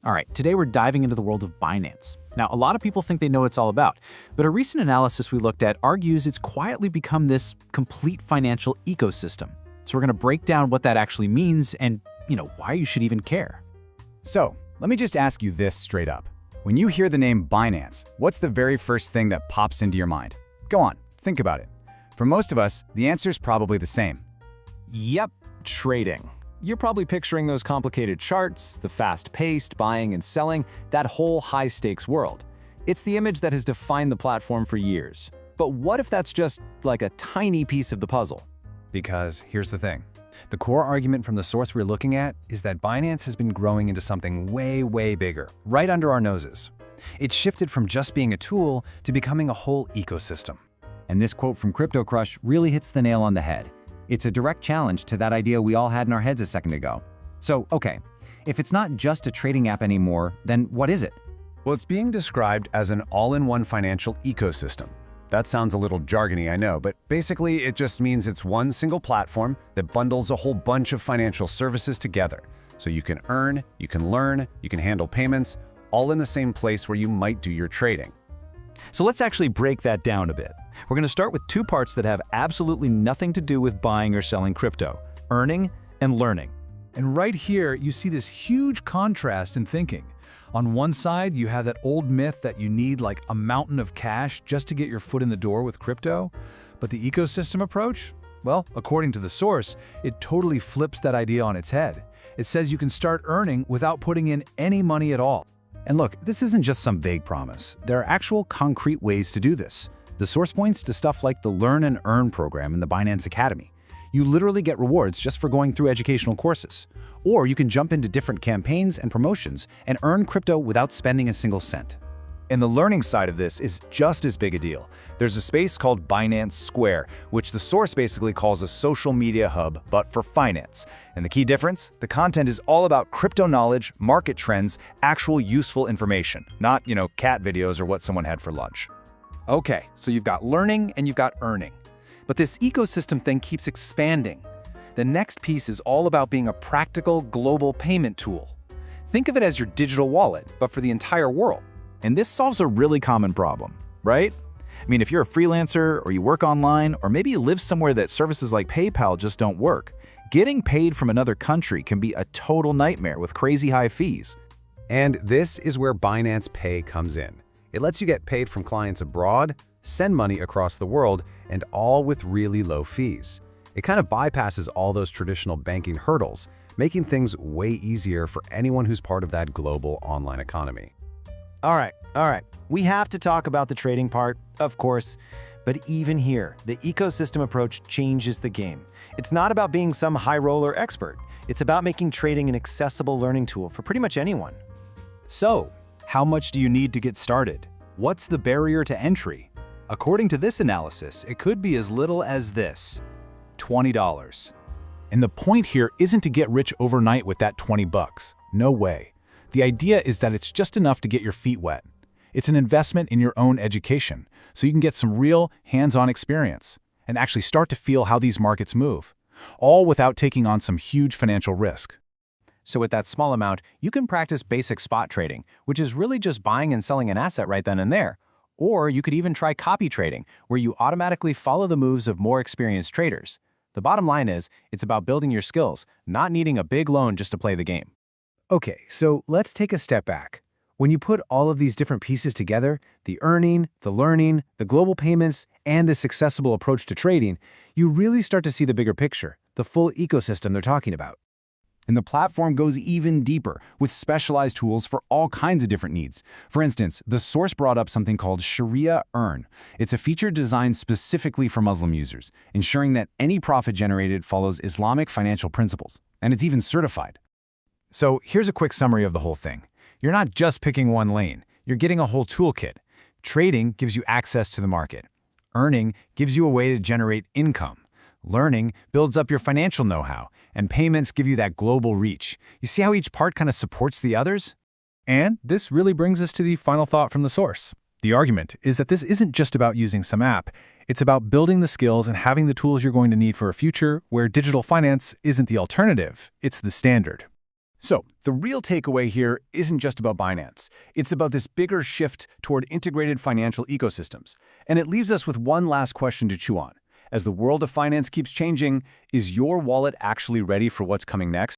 All right, today we're diving into the world of Binance. Now, a lot of people think they know what it's all about, but a recent analysis we looked at argues it's quietly become this complete financial ecosystem. So we're going to break down what that actually means and, why you should even care. So, let me just ask you this straight up. When you hear the name Binance, what's the very first thing that pops into your mind? Go on, think about it. For most of us, the answer's probably the same. Yep, trading. You're probably picturing those complicated charts, the fast-paced buying and selling, that whole high-stakes world. It's the image that has defined the platform for years. But what if that's just like a tiny piece of the puzzle? Because here's the thing. The core argument from the source we're looking at is that Binance has been growing into something way, way bigger, right under our noses. It's shifted from just being a tool to becoming a whole ecosystem. And this quote from Crypto Crush really hits the nail on the head. It's a direct challenge to that idea we all had in our heads a second ago. So, okay, if it's not just a trading app anymore, then what is it? Well, it's being described as an all-in-one financial ecosystem. That sounds a little jargony, I know, but basically it just means it's one single platform that bundles a whole bunch of financial services together. So you can earn, you can learn, you can handle payments, all in the same place where you might do your trading. So let's actually break that down a bit. We're going to start with two parts that have absolutely nothing to do with buying or selling crypto: earning and learning. And right here, you see this huge contrast in thinking. On one side, you have that old myth that you need like a mountain of cash just to get your foot in the door with crypto. But the ecosystem approach? Well, according to the source, it totally flips that idea on its head. It says you can start earning without putting in any money at all. And look, this isn't just some vague promise. There are actual concrete ways to do this. The source points to stuff like the Learn and Earn program in the Binance Academy. You literally get rewards just for going through educational courses. Or you can jump into different campaigns and promotions and earn crypto without spending a single cent. And the learning side of this is just as big a deal. There's a space called Binance Square, which the source basically calls a social media hub, but for finance. And the key difference? The content is all about crypto knowledge, market trends, actual useful information, not, cat videos or what someone had for lunch. Okay, so you've got learning and you've got earning. But this ecosystem thing keeps expanding. The next piece is all about being a practical global payment tool. Think of it as your digital wallet, but for the entire world. And this solves a really common problem, right? I mean, if you're a freelancer or you work online, or maybe you live somewhere that services like PayPal just don't work, getting paid from another country can be a total nightmare with crazy high fees. And this is where Binance Pay comes in. It lets you get paid from clients abroad, send money across the world, and all with really low fees. It kind of bypasses all those traditional banking hurdles, making things way easier for anyone who's part of that global online economy. All right. We have to talk about the trading part, of course. But even here, the ecosystem approach changes the game. It's not about being some high roller expert. It's about making trading an accessible learning tool for pretty much anyone. So, how much do you need to get started? What's the barrier to entry? According to this analysis, it could be as little as this: $20. And the point here isn't to get rich overnight with that $20. No way. The idea is that it's just enough to get your feet wet. It's an investment in your own education, so you can get some real hands-on experience and actually start to feel how these markets move, all without taking on some huge financial risk. So with that small amount, you can practice basic spot trading, which is really just buying and selling an asset right then and there. Or you could even try copy trading, where you automatically follow the moves of more experienced traders. The bottom line is, it's about building your skills, not needing a big loan just to play the game. Okay, so let's take a step back. When you put all of these different pieces together, the earning, the learning, the global payments, and this accessible approach to trading, you really start to see the bigger picture, the full ecosystem they're talking about. And the platform goes even deeper, with specialized tools for all kinds of different needs. For instance, the source brought up something called Sharia Earn. It's a feature designed specifically for Muslim users, ensuring that any profit generated follows Islamic financial principles. And it's even certified. So here's a quick summary of the whole thing. You're not just picking one lane. You're getting a whole toolkit. Trading gives you access to the market. Earning gives you a way to generate income. Learning builds up your financial know-how, and payments give you that global reach. You see how each part kind of supports the others? And this really brings us to the final thought from the source. The argument is that this isn't just about using some app. It's about building the skills and having the tools you're going to need for a future where digital finance isn't the alternative, it's the standard. So, the real takeaway here isn't just about Binance. It's about this bigger shift toward integrated financial ecosystems. And it leaves us with one last question to chew on. As the world of finance keeps changing, is your wallet actually ready for what's coming next?